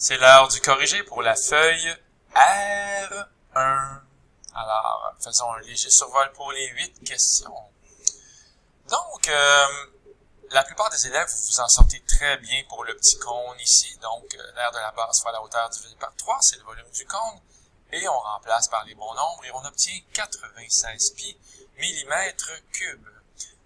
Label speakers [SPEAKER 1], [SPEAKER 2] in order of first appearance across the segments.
[SPEAKER 1] C'est l'heure du corrigé pour la feuille R1. Alors, faisons un léger survol pour les 8 questions. Donc, la plupart des élèves, vous vous en sortez très bien pour le petit cône ici. Donc, l'aire de la base fois la hauteur divisée par 3, c'est le volume du cône. Et on remplace par les bons nombres et on obtient 96 pi millimètres cubes.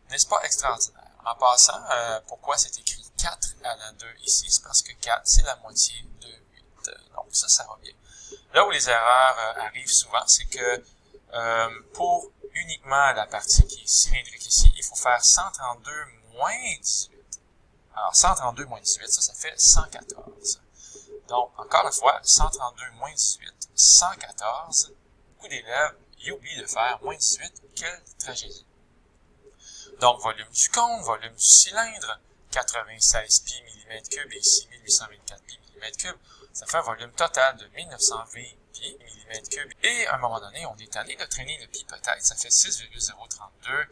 [SPEAKER 1] N'est-ce pas extraordinaire? En passant, pourquoi c'est écrit 4 à la 2 ici? C'est parce que 4, c'est la moitié de 8. Donc ça va bien. Là où les erreurs arrivent souvent, c'est que pour uniquement la partie qui est cylindrique ici, il faut faire 132 moins 18. Alors 132 moins 18, ça fait 114. Donc, encore une fois, 132 moins 18, 114. Beaucoup d'élèves y oublient de faire moins 18. Quelle tragédie! Donc, volume du cône, volume du cylindre, 96 pi mm3 et ici 1824 pi mm3. Ça fait un volume total de 1920 pi mm3. Et à un moment donné, on est allé de traîner le pi peut-être. Ça fait 6,032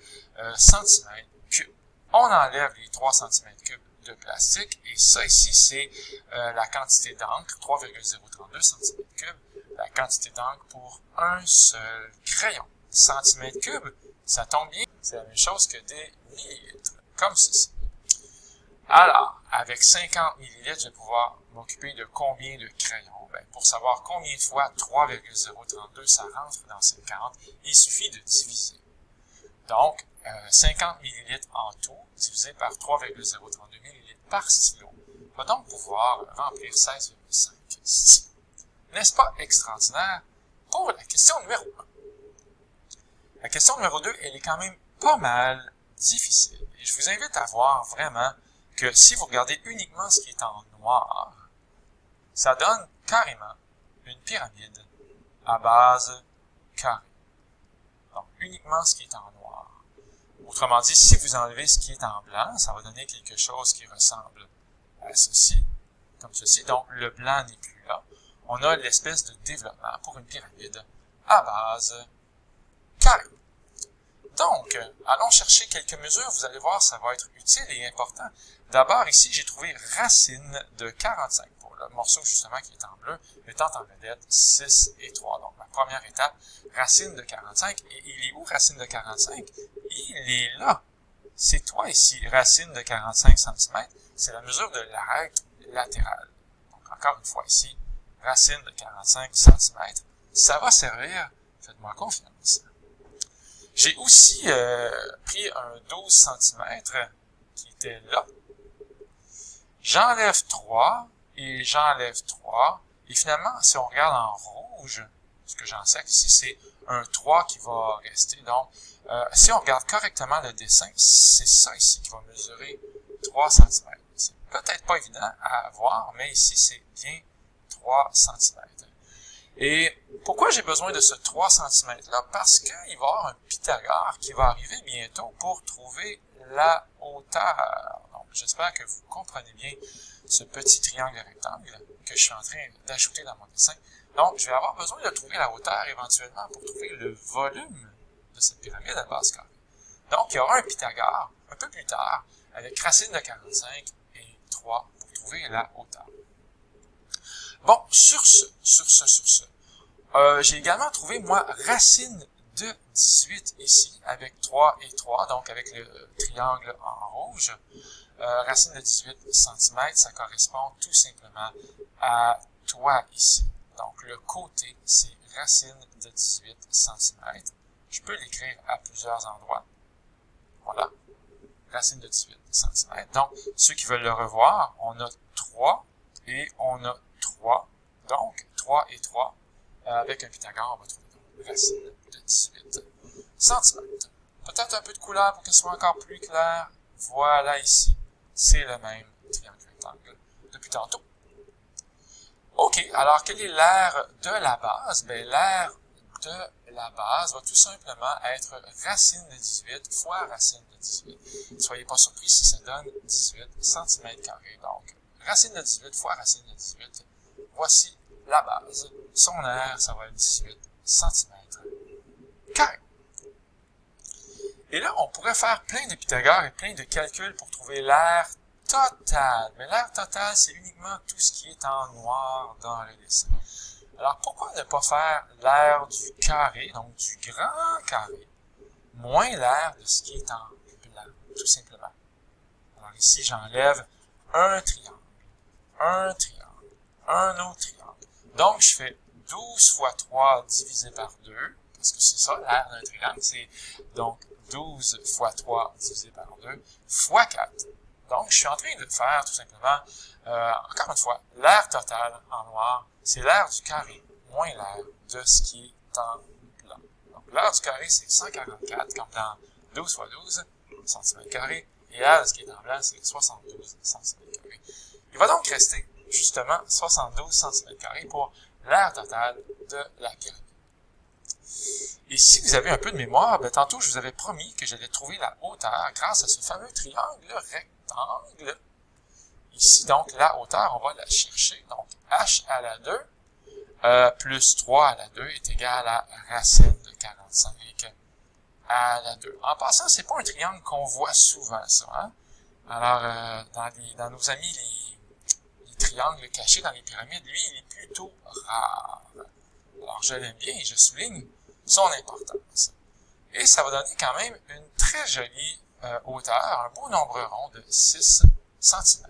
[SPEAKER 1] cm3. On enlève les 3 cm3 de plastique. Et ça ici, c'est la quantité d'encre, 3,032 cm3. La quantité d'encre pour un seul crayon. Centimètres cubes, ça tombe bien. C'est la même chose que des millilitres, comme ceci. Alors, avec 50 millilitres, je vais pouvoir m'occuper de combien de crayons? Ben, pour savoir combien de fois 3,032 ça rentre dans 50, il suffit de diviser. Donc, 50 millilitres en tout, divisé par 3,032 millilitres par stylo, va donc pouvoir remplir 16,5 stylos. N'est-ce pas extraordinaire? Pour la question numéro 1. La question numéro 2, elle est quand même pas mal difficile. Et je vous invite à voir vraiment que si vous regardez uniquement ce qui est en noir, ça donne carrément une pyramide à base carrée. Donc, uniquement ce qui est en noir. Autrement dit, si vous enlevez ce qui est en blanc, ça va donner quelque chose qui ressemble à ceci, comme ceci. Donc, le blanc n'est plus là. On a l'espèce de développement pour une pyramide à base carrée. Donc, allons chercher quelques mesures. Vous allez voir, ça va être utile et important. D'abord, ici, j'ai trouvé racine de 45 pour le morceau, justement, qui est en bleu, mettant en vedette 6 et 3. Donc, ma première étape, racine de 45. Et il est où, racine de 45? Il est là. C'est toi ici, racine de 45 cm. C'est la mesure de l'arête latérale. Donc, encore une fois ici, racine de 45 cm. Ça va servir, faites-moi confiance. J'ai aussi pris un 12 cm qui était là. J'enlève 3 et j'enlève 3. Et finalement, si on regarde en rouge, ce que j'en sais ici, c'est un 3 qui va rester. Donc, si on regarde correctement le dessin, c'est ça ici qui va mesurer 3 cm. C'est peut-être pas évident à voir, mais ici, c'est bien 3 cm. Et pourquoi j'ai besoin de ce 3 cm-là? Parce qu'il va y avoir un Pythagore qui va arriver bientôt pour trouver la hauteur. Donc, j'espère que vous comprenez bien ce petit triangle rectangle que je suis en train d'ajouter dans mon dessin. Donc, je vais avoir besoin de trouver la hauteur éventuellement pour trouver le volume de cette pyramide à base carrée. Donc, il y aura un Pythagore un peu plus tard avec racine de 45 et 3 pour trouver la hauteur. Bon, sur ce, j'ai également trouvé, moi, racine de 18 ici, avec 3 et 3, donc avec le triangle en rouge. Racine de 18 cm, ça correspond tout simplement à toi ici. Donc, le côté, c'est racine de 18 cm. Je peux l'écrire à plusieurs endroits. Voilà, racine de 18 cm. Donc, ceux qui veulent le revoir, on a 3 et on a 3. Donc, 3 et 3. Avec un Pythagore, on va trouver donc racine de 18 cm. Peut-être un peu de couleur pour que ce soit encore plus clair. Voilà ici. C'est le même triangle rectangle depuis tantôt. OK, alors quelle est l'aire de la base? Ben, l'aire de la base va tout simplement être racine de 18 fois racine de 18. Ne soyez pas surpris si ça donne 18 cm². Donc, racine de 18 fois racine de 18. Voici la base. Son aire, ça va être 18 cm². Et là, on pourrait faire plein de Pythagore et plein de calculs pour trouver l'aire total. Mais l'aire totale, c'est uniquement tout ce qui est en noir dans le dessin. Alors, pourquoi ne pas faire l'aire du carré, donc du grand carré, moins l'aire de ce qui est en blanc, tout simplement. Alors ici, j'enlève un triangle, un autre triangle. Donc, je fais 12 fois 3 divisé par 2, parce que c'est ça, l'aire d'un triangle, c'est donc 12 fois 3 divisé par 2 fois 4. Donc, je suis en train de faire tout simplement, encore une fois, l'aire totale en noir, c'est l'aire du carré moins l'aire de ce qui est en blanc. Donc, l'aire du carré, c'est 144, comme dans 12 fois 12 cm², et l'aire de ce qui est en blanc, c'est 72 cm². Il va donc rester, justement, 72 cm² pour l'aire totale de la pyramide. Et si vous avez un peu de mémoire, ben, tantôt, je vous avais promis que j'allais trouver la hauteur grâce à ce fameux triangle rectangle. Ici, donc, la hauteur, on va la chercher. Donc, h à la 2 plus 3 à la 2 est égal à racine de 45 à la 2. En passant, c'est pas un triangle qu'on voit souvent, ça. Hein? Alors, dans nos amis, les triangles cachés dans les pyramides, lui, il est plutôt rare. Alors, je l'aime bien et je souligne son importance. Et ça va donner quand même une très jolie hauteur, un beau nombre rond de 6 cm.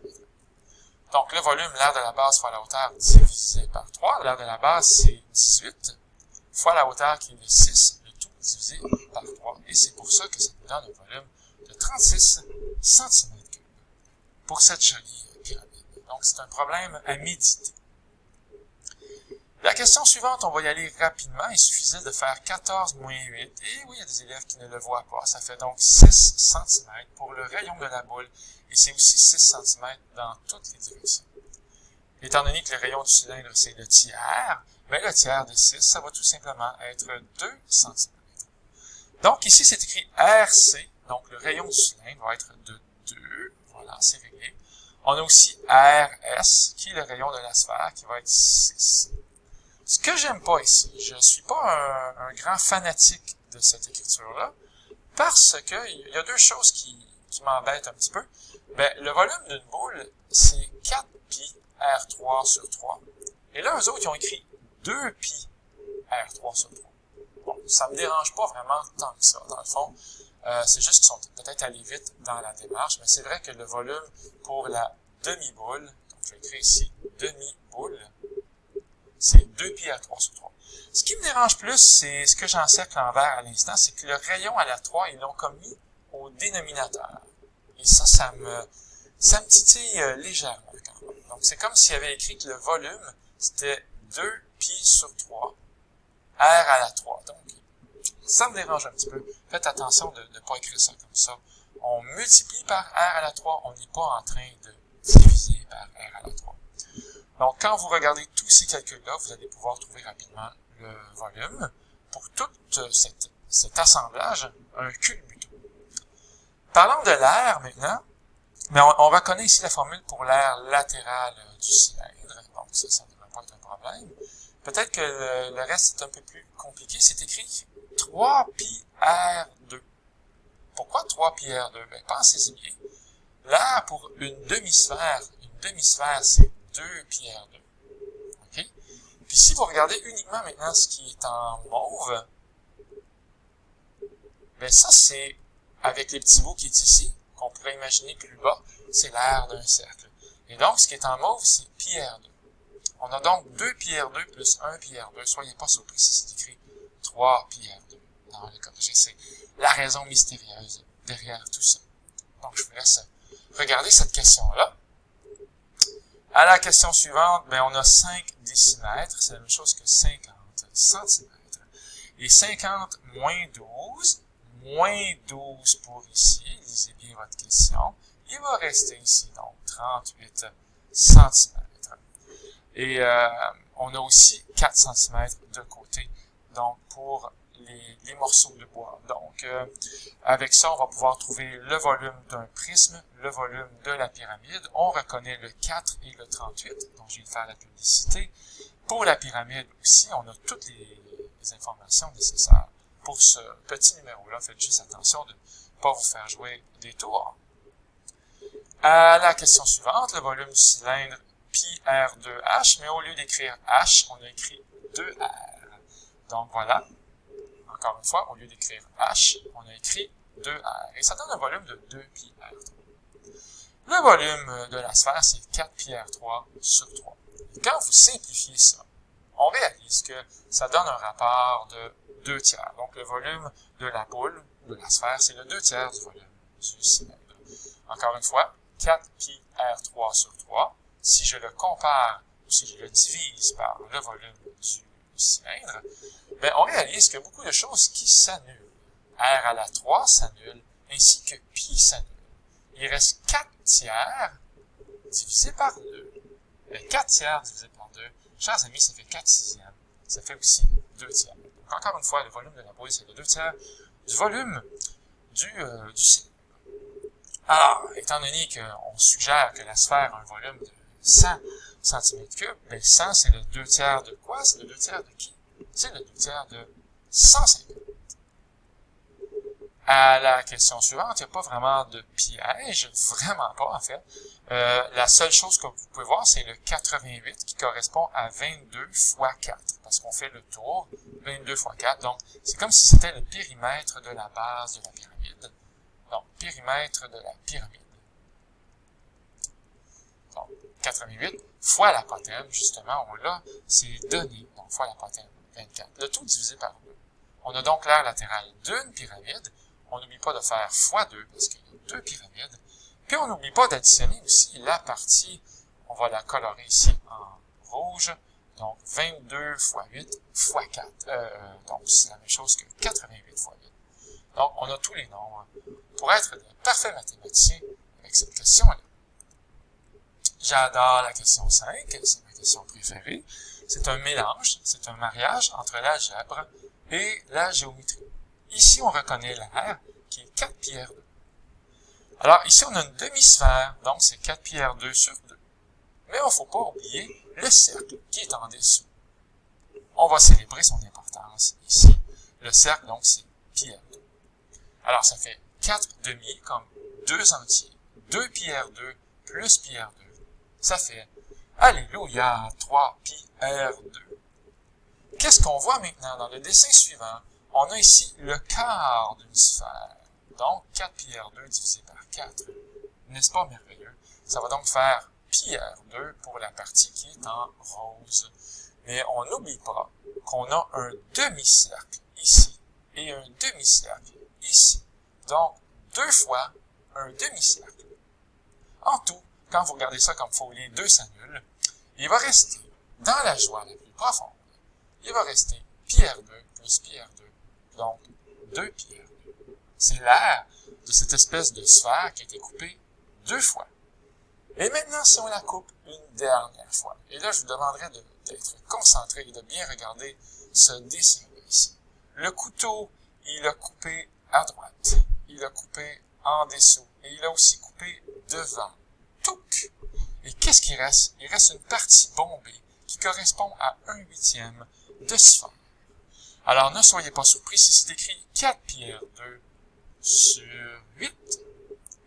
[SPEAKER 1] Donc, le volume, l'aire de la base fois la hauteur divisé par 3. L'aire de la base, c'est 18 fois la hauteur qui est de 6, le tout divisé par 3. Et c'est pour ça que ça nous donne un volume de 36 cm3 pour cette jolie pyramide. Donc, c'est un problème à méditer. La question suivante, on va y aller rapidement. Il suffisait de faire 14 moins 8. Et oui, il y a des élèves qui ne le voient pas. Ça fait donc 6 cm pour le rayon de la boule. Et c'est aussi 6 cm dans toutes les directions. Étant donné que le rayon du cylindre, c'est le tiers, mais le tiers de 6, ça va tout simplement être 2 cm. Donc ici, c'est écrit RC. Donc le rayon du cylindre va être de 2. Voilà, c'est réglé. On a aussi RS, qui est le rayon de la sphère, qui va être 6. Ce que j'aime pas ici, je suis pas un grand fanatique de cette écriture-là, parce que il y a deux choses qui m'embêtent un petit peu. Ben, le volume d'une boule, c'est 4 pi R3 sur 3. Et là, eux autres, ils ont écrit 2 pi R3 sur 3. Bon, ça me dérange pas vraiment tant que ça, dans le fond. C'est juste qu'ils sont peut-être allés vite dans la démarche, mais c'est vrai que le volume pour la demi-boule, donc je vais écrire ici demi-boule, c'est 2 pi R3 sur 3. Ce qui me dérange plus, c'est ce que j'encercle en vert à l'instant, c'est que le rayon à la 3, ils l'ont comme mis au dénominateur. Et ça me titille légèrement quand même. Donc, c'est comme s'il avait écrit que le volume, c'était 2 pi sur 3, R à la 3. Donc, ça me dérange un petit peu. Faites attention de ne pas écrire ça comme ça. On multiplie par R à la 3, on n'est pas en train de diviser par R à la 3. Donc, quand vous regardez tous ces calculs-là, vous allez pouvoir trouver rapidement le volume pour tout cet assemblage, un culbuto. Parlons de l'air maintenant, mais on reconnaît ici la formule pour l'aire latérale du cylindre, donc ça ne devrait pas être un problème. Peut-être que le reste est un peu plus compliqué, c'est écrit 3 pi R2. Pourquoi 3 pi R2? Ben, pensez-y bien. L'air pour une demi-sphère, c'est 2 pi R2. OK? Puis si vous regardez uniquement maintenant ce qui est en mauve, ben ça c'est avec les petits bouts qui est ici, qu'on pourrait imaginer plus bas, c'est l'aire d'un cercle. Et donc, ce qui est en mauve, c'est pi R2. On a donc 2 pi R2 plus 1 pi R2. Soyez pas surpris si c'est écrit 3 pi R2 dans le code. C'est la raison mystérieuse derrière tout ça. Donc, je vous laisse regarder cette question-là. À la question suivante, ben, on a 5 décimètres. C'est la même chose que 50 centimètres. Et 50 moins 12 pour ici. Lisez bien votre question. Il va rester ici, donc, 38 cm. Et on a aussi 4 cm de côté, donc pour les morceaux de bois. Donc, avec ça, on va pouvoir trouver le volume d'un prisme, le volume de la pyramide. On reconnaît le 4 et le 38, donc je vais faire la publicité. Pour la pyramide aussi, on a toutes les informations nécessaires. Pour ce petit numéro-là, faites juste attention de ne pas vous faire jouer des tours. À la question suivante, le volume du cylindre pi R2H, mais au lieu d'écrire H, on a écrit 2R. Donc voilà, encore une fois, au lieu d'écrire H, on a écrit 2R. Et ça donne un volume de 2 pi R3. Le volume de la sphère, c'est 4 pi R3 sur 3. Et quand vous simplifiez ça, on réalise que ça donne un rapport de 2 tiers. Donc le volume de la boule, de la sphère, c'est le 2 tiers du volume du cylindre. Encore une fois, 4 pi R3 sur 3, si je le compare ou si je le divise par le volume du cylindre, bien, on réalise qu'il y a beaucoup de choses qui s'annulent. R à la 3 s'annule, ainsi que pi s'annule. Il reste 4 tiers divisé par 2. Et 4 tiers divisé par 2, chers amis, ça fait 4 sixièmes. Ça fait aussi 2 tiers. Donc, encore une fois, le volume de la boule, c'est le 2 tiers du volume du cylindre. Alors, étant donné qu'on suggère que la sphère a un volume de 100 cm3, bien 100, c'est le 2 tiers de quoi? C'est le 2 tiers de qui? C'est le 2 tiers de 150. À la question suivante, il n'y a pas vraiment de piège, vraiment pas en fait. La seule chose que vous pouvez voir, c'est le 88 qui correspond à 22 fois 4, parce qu'on fait le tour, 22 fois 4, donc c'est comme si c'était le périmètre de la base de la pyramide. Donc, périmètre de la pyramide. Donc, 88 fois l'apothème, justement, on l'a, c'est donné, donc fois l'apothème, 24. Le tout divisé par 2. On a donc l'aire latérale d'une pyramide. On n'oublie pas de faire fois 2, parce qu'il y a 2 pyramides. Puis on n'oublie pas d'additionner aussi la partie, on va la colorer ici en rouge, donc 22 fois 8 fois 4. Donc c'est la même chose que 88 fois 8. Donc on a tous les nombres pour être de parfaits mathématiciens avec cette question-là. J'adore la question 5, c'est ma question préférée. C'est un mélange, c'est un mariage entre l'algèbre et la géométrie. Ici, on reconnaît l'aire qui est 4 pi R2. Alors, ici, on a une demi-sphère, donc c'est 4 pi R2 sur 2. Mais il ne faut pas oublier le cercle qui est en dessous. On va célébrer son importance ici. Le cercle, donc, c'est pi R2. Alors, ça fait 4 demi comme 2 entiers. 2 pi R2 plus pi R2. Ça fait, alléluia, 3 pi R2. Qu'est-ce qu'on voit maintenant dans le dessin suivant? On a ici le quart d'une sphère. Donc, 4 pi R2 divisé par 4. N'est-ce pas merveilleux? Ça va donc faire pi R2 pour la partie qui est en rose. Mais on n'oublie pas qu'on a un demi-cercle ici et un demi-cercle ici. Donc, 2 fois un demi-cercle. En tout, quand vous regardez ça comme faut, les deux s'annulent, il va rester, dans la joie la plus profonde, il va rester pi R2 plus pi R2. Donc, 2 pi R2. C'est l'aire de cette espèce de sphère qui a été coupée 2 fois. Et maintenant, si on la coupe une dernière fois, et là, je vous demanderai d'être concentré et de bien regarder ce dessin-là ici. Le couteau, il a coupé à droite, il a coupé en dessous, et il a aussi coupé devant. Touc! Et qu'est-ce qui reste? Il reste une partie bombée qui correspond à 1/8 de sphère. Alors, ne soyez pas surpris si c'est écrit 4 pi R2 sur 8.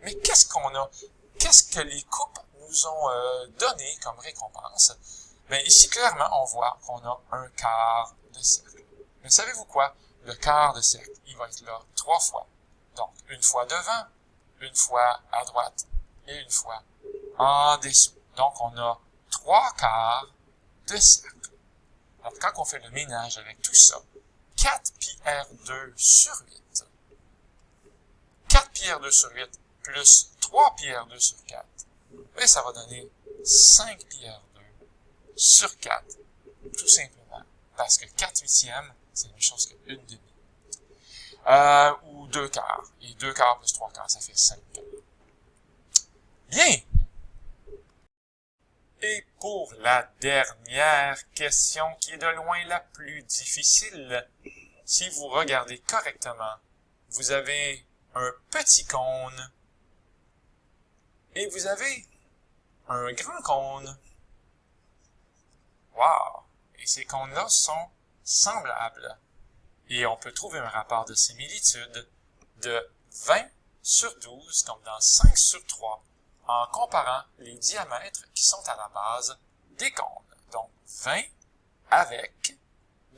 [SPEAKER 1] Mais qu'est-ce qu'on a? Qu'est-ce que les coupes nous ont donné comme récompense? Bien, ici, clairement, on voit qu'on a un quart de cercle. Mais savez-vous quoi? Le quart de cercle, il va être là 3 fois. Donc, une fois devant, une fois à droite et une fois en dessous. Donc, on a 3 quarts de cercle. Alors, quand on fait le ménage avec tout ça, 4 pi R2 sur 8. 4 pi R2 sur 8 plus 3 pi R2 sur 4. Et ça va donner 5 pi R2 sur 4. Tout simplement. Parce que 4/8, c'est la même chose que 1/2. Ou 2 quarts. Et 2 quarts plus 3 quarts, ça fait 5 quarts. Bien! Et pour la dernière question, qui est de loin la plus difficile, si vous regardez correctement, vous avez un petit cône et vous avez un grand cône. Wow! Et ces cônes-là sont semblables. Et on peut trouver un rapport de similitude de 20 sur 12, comme dans 5 sur 3. en comparant les diamètres qui sont à la base des cônes. Donc, 20 avec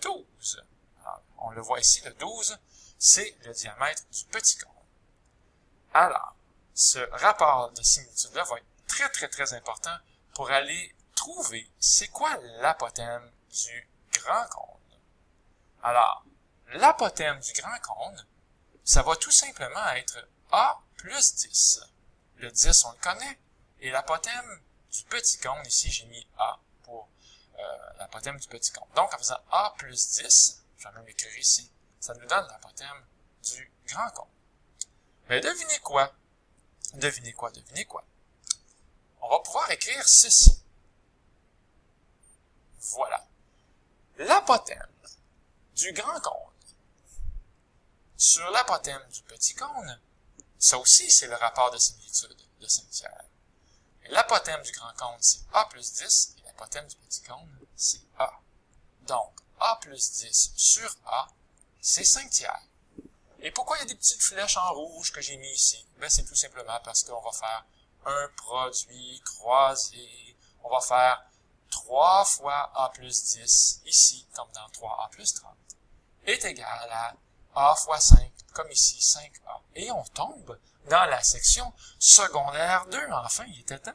[SPEAKER 1] 12. Alors, on le voit ici, le 12, c'est le diamètre du petit cône. Alors, ce rapport de similitude-là va être très important pour aller trouver c'est quoi l'apothème du grand cône. Alors, l'apothème du grand cône, ça va tout simplement être A plus 10. Le 10, on le connaît. Et l'apothème du petit cône, ici, j'ai mis A pour l'apothème du petit cône. Donc, en faisant A plus 10, je vais même l'écrire ici, ça nous donne l'apothème du grand cône. Mais devinez quoi? Devinez quoi? On va pouvoir écrire ceci. Voilà. L'apothème du grand cône sur l'apothème du petit cône, ça aussi, c'est le rapport de similitude de Saint-Pierre. L'apothème du grand cône, c'est A plus 10, et l'apothème du petit cône, c'est A. Donc, A plus 10 sur A, c'est 5 tiers. Et pourquoi il y a des petites flèches en rouge que j'ai mis ici? Ben, c'est tout simplement parce qu'on va faire un produit croisé. On va faire 3 fois A plus 10, ici, comme dans 3A plus 30, est égal à A fois 5, comme ici, 5A. Et on tombe dans la section secondaire 2. Enfin, il était temps.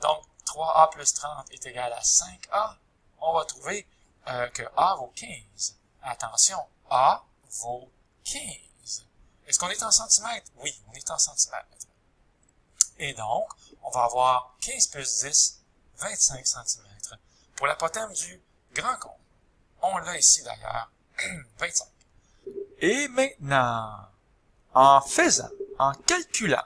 [SPEAKER 1] Donc, 3A plus 30 est égal à 5A. On va trouver que A vaut 15. Attention, A vaut 15. Est-ce qu'on est en centimètres? Oui, on est en centimètres. Et donc, on va avoir 15 plus 10, 25 centimètres pour l'apothème du grand cône. On l'a ici d'ailleurs, 25. Et maintenant, en calculant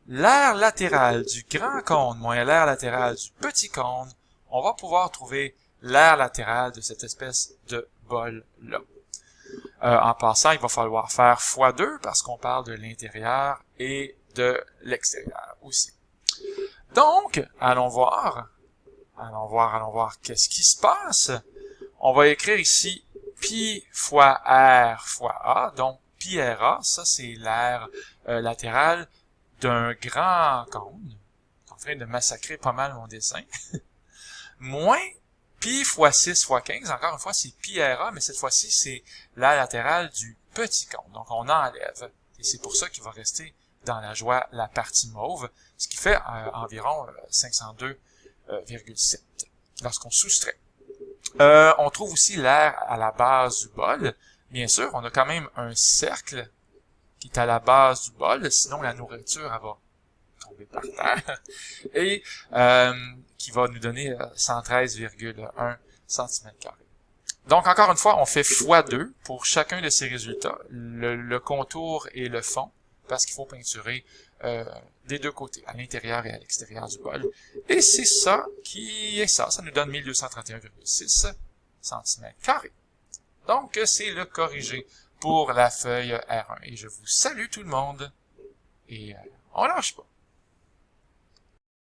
[SPEAKER 1] l'aire latérale du grand cône moins l'aire latérale du petit cône, on va pouvoir trouver l'aire latérale de cette espèce de bol-là. En passant, il va falloir faire x2 parce qu'on parle de l'intérieur et de l'extérieur aussi. Donc, allons voir qu'est-ce qui se passe. On va écrire ici pi fois r fois a, donc pi ra, ça c'est l'aire latérale d'un grand cône. Je suis en train de massacrer pas mal mon dessin. Moins pi fois 6 fois 15, encore une fois c'est pi ra, mais cette fois-ci c'est l'aire latérale du petit cône. Donc on enlève, et c'est pour ça qu'il va rester dans la joie la partie mauve, ce qui fait environ 502,7 lorsqu'on soustrait. On trouve aussi l'aire à la base du bol. Bien sûr, on a quand même un cercle qui est à la base du bol, sinon la nourriture elle va tomber par terre, et qui va nous donner 113,1 cm². Donc, encore une fois, on fait x2 pour chacun de ces résultats, le contour et le fond, parce qu'il faut peinturer des deux côtés, à l'intérieur et à l'extérieur du bol. Et c'est ça qui est ça. Ça nous donne 1231,6 cm². Donc, c'est le corrigé pour la feuille R1. Et je vous salue tout le monde. Et on lâche pas.